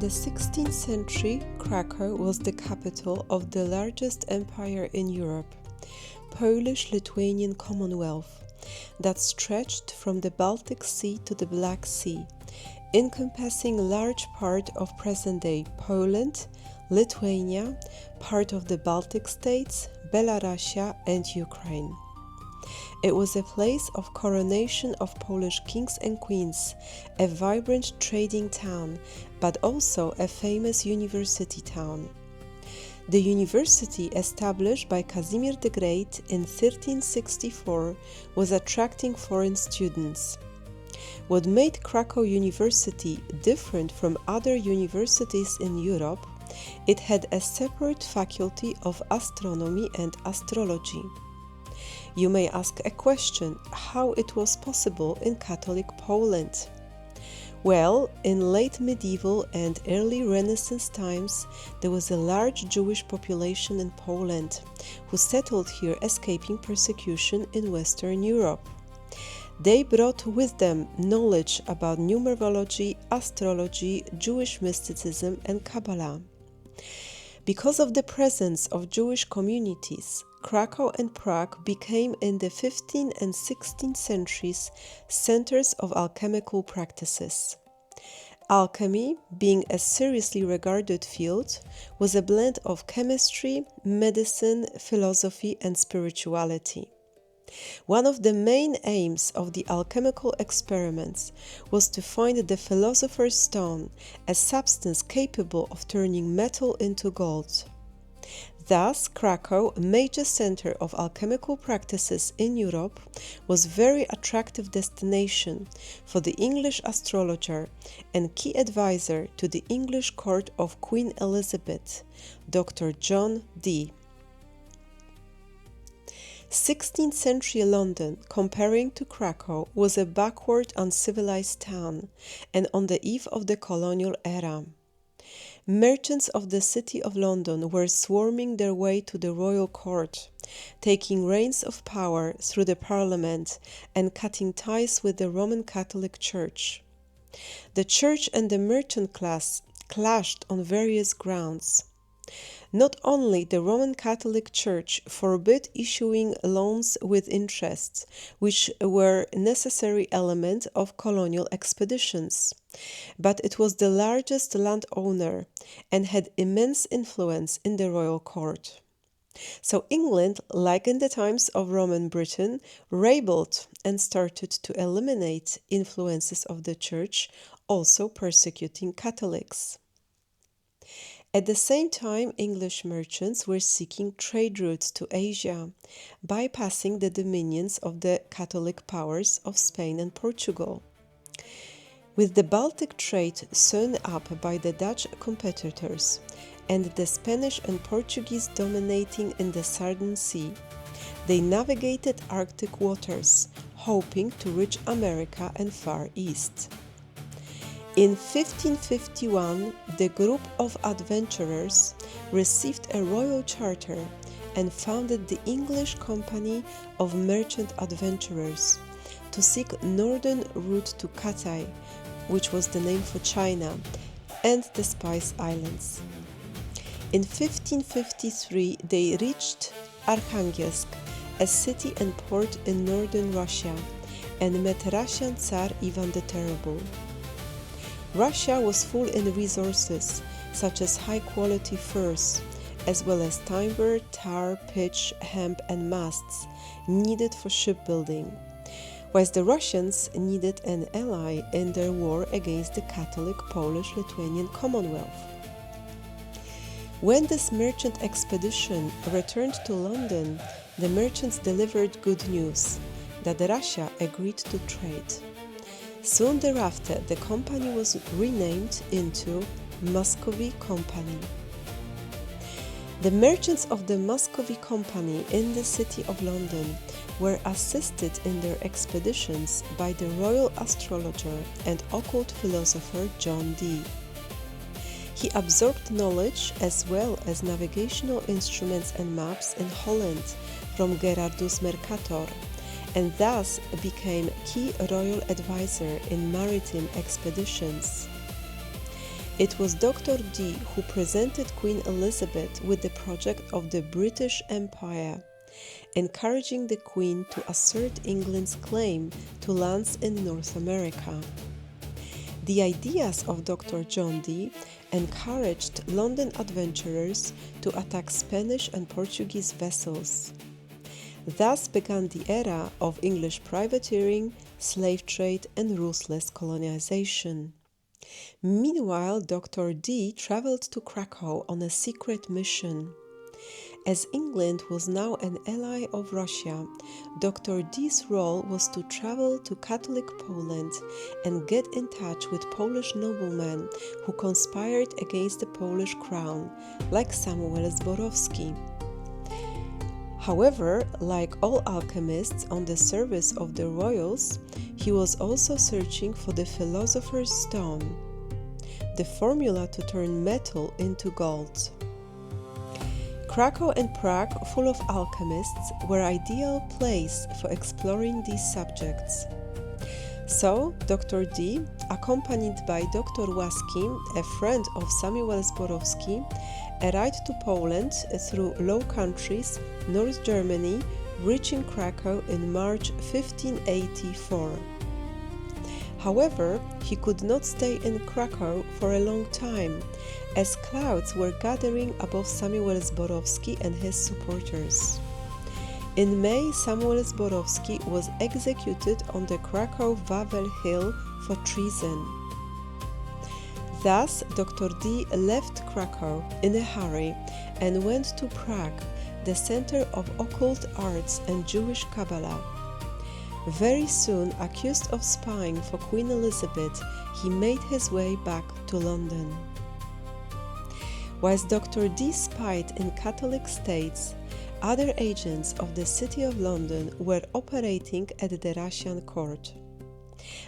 the 16th century, Krakow was the capital of the largest empire in Europe, Polish-Lithuanian Commonwealth, that stretched from the Baltic Sea to the Black Sea, encompassing a large part of present-day Poland, Lithuania, part of the Baltic states, Belarus, and Ukraine. It was a place of coronation of Polish kings and queens, a vibrant trading town, but also a famous university town. The university, established by Casimir the Great in 1364, was attracting foreign students. What made Krakow University different from other universities in Europe, it had a separate faculty of astronomy and astrology. You may ask a question, how it was possible in Catholic Poland? Well, in late medieval and early Renaissance times, there was a large Jewish population in Poland, who settled here escaping persecution in Western Europe. They brought with them knowledge about numerology, astrology, Jewish mysticism, and Kabbalah. Because of the presence of Jewish communities, Krakow and Prague became in the 15th and 16th centuries centers of alchemical practices. Alchemy, being a seriously regarded field, was a blend of chemistry, medicine, philosophy, and spirituality. One of the main aims of the alchemical experiments was to find the philosopher's stone, a substance capable of turning metal into gold. Thus, Krakow, a major center of alchemical practices in Europe, was a very attractive destination for the English astrologer and key advisor to the English court of Queen Elizabeth, Dr. John Dee. 16th century London, comparing to Krakow, was a backward, uncivilized town and on the eve of the colonial era. Merchants of the City of London were swarming their way to the royal court, taking reins of power through the Parliament and cutting ties with the Roman Catholic Church. The church and the merchant class clashed on various grounds. Not only the Roman Catholic Church forbid issuing loans with interest, which were a necessary element of colonial expeditions, but it was the largest landowner and had immense influence in the royal court. So England, like in the times of Roman Britain, rebelled and started to eliminate influences of the Church, also persecuting Catholics. At the same time, English merchants were seeking trade routes to Asia, bypassing the dominions of the Catholic powers of Spain and Portugal. With the Baltic trade sewn up by the Dutch competitors and the Spanish and Portuguese dominating in the Southern Sea, they navigated Arctic waters, hoping to reach America and Far East. In 1551, the group of adventurers received a royal charter and founded the English Company of Merchant Adventurers to seek northern route to Cathay, which was the name for China, and the Spice Islands. In 1553, they reached Arkhangelsk, a city and port in northern Russia, and met Russian Tsar Ivan the Terrible. Russia was full in resources such as high-quality furs, as well as timber, tar, pitch, hemp, and masts needed for shipbuilding, whilst the Russians needed an ally in their war against the Catholic Polish-Lithuanian Commonwealth. When this merchant expedition returned to London, the merchants delivered good news that Russia agreed to trade. Soon thereafter, the company was renamed into Muscovy Company. The merchants of the Muscovy Company in the City of London were assisted in their expeditions by the royal astrologer and occult philosopher John Dee. He absorbed knowledge as well as navigational instruments and maps in Holland from Gerardus Mercator, and thus became key royal advisor in maritime expeditions. It was Dr. Dee who presented Queen Elizabeth with the project of the British Empire, encouraging the Queen to assert England's claim to lands in North America. The ideas of Dr. John Dee encouraged London adventurers to attack Spanish and Portuguese vessels. Thus began the era of English privateering, slave trade, and ruthless colonization. Meanwhile, Dr. Dee traveled to Krakow on a secret mission. As England was now an ally of Russia, Dr. Dee's role was to travel to Catholic Poland and get in touch with Polish noblemen who conspired against the Polish crown, like Samuel Zborowski. However, like all alchemists on the service of the royals, he was also searching for the philosopher's stone, the formula to turn metal into gold. Krakow and Prague, full of alchemists, were ideal place for exploring these subjects. So, Dr. Dee, accompanied by Dr. Łaski, a friend of Samuel Zborowski, arrived to Poland through Low Countries, North Germany, reaching Krakow in March 1584. However, he could not stay in Krakow for a long time, as clouds were gathering above Samuel Zborowski and his supporters. In May, Samuel Zborowski was executed on the Krakow-Wawel Hill for treason. Thus, Dr. Dee left Krakow in a hurry and went to Prague, the center of occult arts and Jewish Kabbalah. Very soon, accused of spying for Queen Elizabeth, he made his way back to London. Whilst Dr. Dee spied in Catholic states, other agents of the City of London were operating at the Russian court.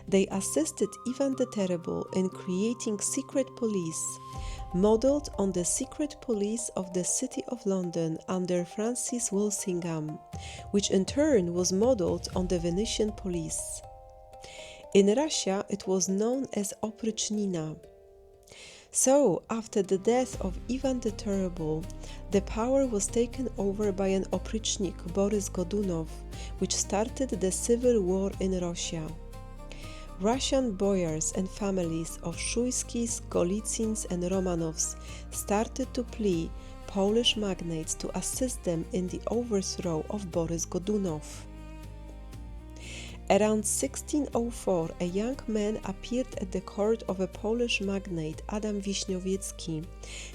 They assisted Ivan the Terrible in creating secret police, modeled on the secret police of the City of London under Francis Walsingham, which in turn was modeled on the Venetian police. In Russia, it was known as Oprichnina. So, after the death of Ivan the Terrible, the power was taken over by an oprichnik, Boris Godunov, which started the civil war in Russia. Russian boyars and families of Szujskis, Golitsins and Romanovs started to plea Polish magnates to assist them in the overthrow of Boris Godunov. Around 1604, a young man appeared at the court of a Polish magnate, Adam Wiśniowiecki,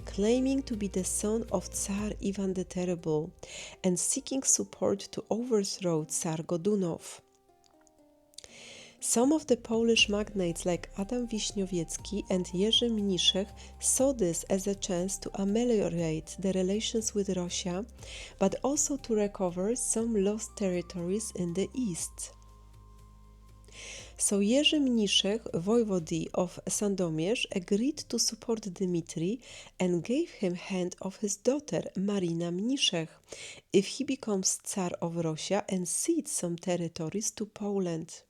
claiming to be the son of Tsar Ivan the Terrible and seeking support to overthrow Tsar Godunov. Some of the Polish magnates like Adam Wiśniowiecki and Jerzy Mniszek saw this as a chance to ameliorate the relations with Russia, but also to recover some lost territories in the east. So Jerzy Mniszek, voivode of Sandomierz, agreed to support Dmitri and gave him hand of his daughter Marina Mniszek if he becomes Tsar of Russia and cedes some territories to Poland.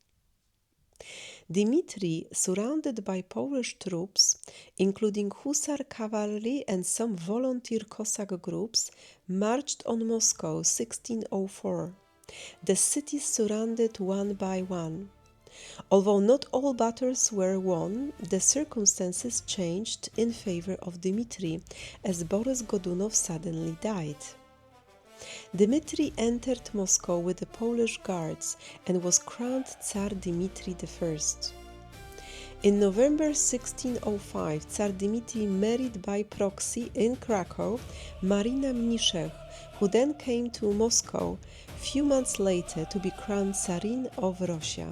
Dmitri, surrounded by Polish troops, including Hussar cavalry and some volunteer Cossack groups, marched on Moscow 1604. The cities surrounded one by one. Although not all battles were won, the circumstances changed in favor of Dmitri, as Boris Godunov suddenly died. Dmitri entered Moscow with the Polish guards and was crowned Tsar Dmitri I. In November 1605, Tsar Dmitri married by proxy in Krakow Marina Mniszek, who then came to Moscow few months later to be crowned Tsarin of Russia.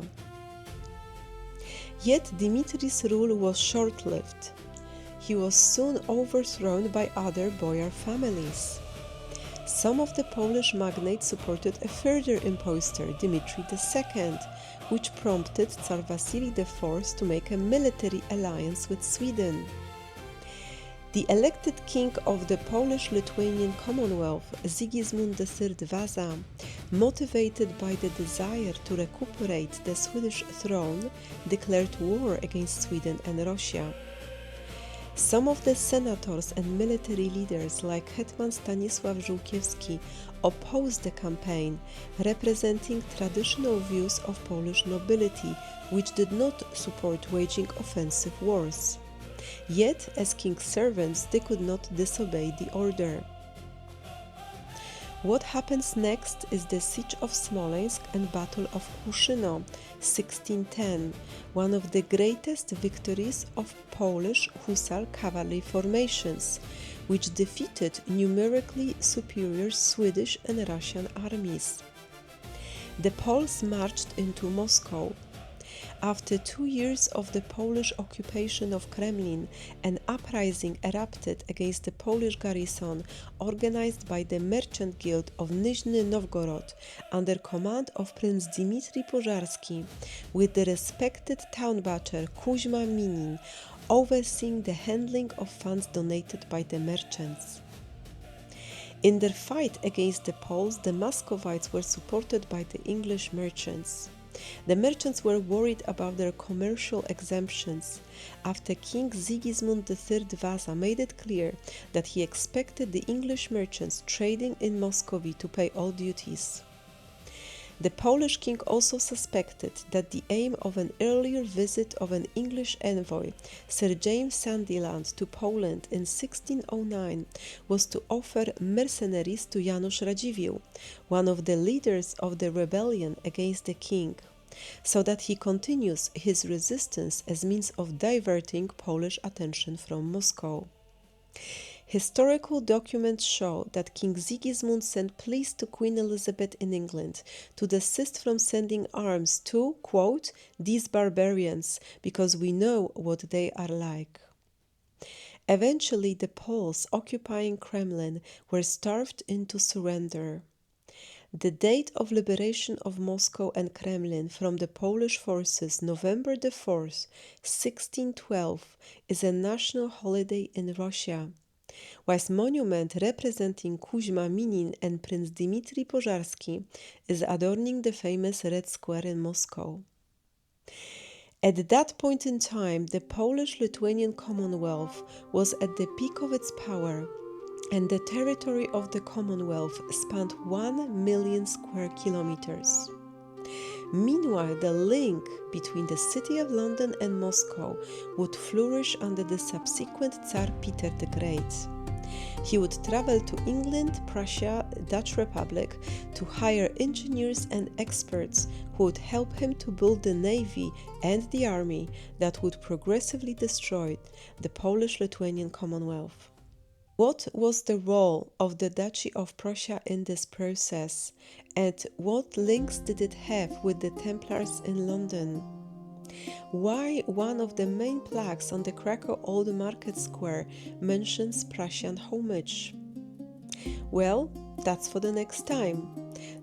Yet Dmitri's rule was short-lived. He was soon overthrown by other boyar families. Some of the Polish magnates supported a further impostor, Dmitri II, which prompted Tsar Vasily IV to make a military alliance with Sweden. The elected king of the Polish-Lithuanian Commonwealth, Sigismund III Vasa, motivated by the desire to recuperate the Swedish throne, declared war against Sweden and Russia. Some of the senators and military leaders like Hetman Stanisław Żółkiewski opposed the campaign, representing traditional views of Polish nobility, which did not support waging offensive wars. Yet, as king's servants, they could not disobey the order. What happens next is the Siege of Smolensk and Battle of Kłuszyno, 1610, one of the greatest victories of Polish hussar cavalry formations, which defeated numerically superior Swedish and Russian armies. The Poles marched into Moscow. After 2 years of the Polish occupation of Kremlin, an uprising erupted against the Polish garrison organized by the Merchant Guild of Nizhny Novgorod under command of Prince Dmitry Pożarski, with the respected town butcher Kuzma Minin overseeing the handling of funds donated by the merchants. In their fight against the Poles, the Muscovites were supported by the English merchants. The merchants were worried about their commercial exemptions after King Sigismund III Vasa made it clear that he expected the English merchants trading in Muscovy to pay all duties. The Polish king also suspected that the aim of an earlier visit of an English envoy, Sir James Sandiland, to Poland in 1609 was to offer mercenaries to Janusz Radziwiłł, one of the leaders of the rebellion against the king, so that he continues his resistance as means of diverting Polish attention from Moscow. Historical documents show that King Sigismund sent pleas to Queen Elizabeth in England to desist from sending arms to, quote, these barbarians, because we know what they are like. Eventually, the Poles occupying Kremlin were starved into surrender. The date of liberation of Moscow and Kremlin from the Polish forces, November the 4th, 1612, is a national holiday in Russia, whilst monument representing Kuzma Minin and Prince Dmitry Pożarski is adorning the famous Red Square in Moscow. At that point in time, the Polish-Lithuanian Commonwealth was at the peak of its power, and the territory of the Commonwealth spanned 1 million square kilometers. Meanwhile, the link between the city of London and Moscow would flourish under the subsequent Tsar Peter the Great. He would travel to England, Prussia, Dutch Republic to hire engineers and experts who would help him to build the navy and the army that would progressively destroy the Polish-Lithuanian Commonwealth. What was the role of the Duchy of Prussia in this process, and what links did it have with the Templars in London? Why one of the main plaques on the Krakow Old Market Square mentions Prussian homage? Well, that's for the next time.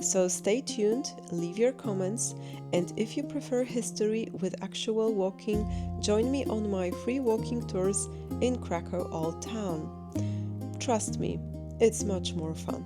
So stay tuned, leave your comments, and if you prefer history with actual walking, join me on my free walking tours in Krakow Old Town. Trust me, it's much more fun.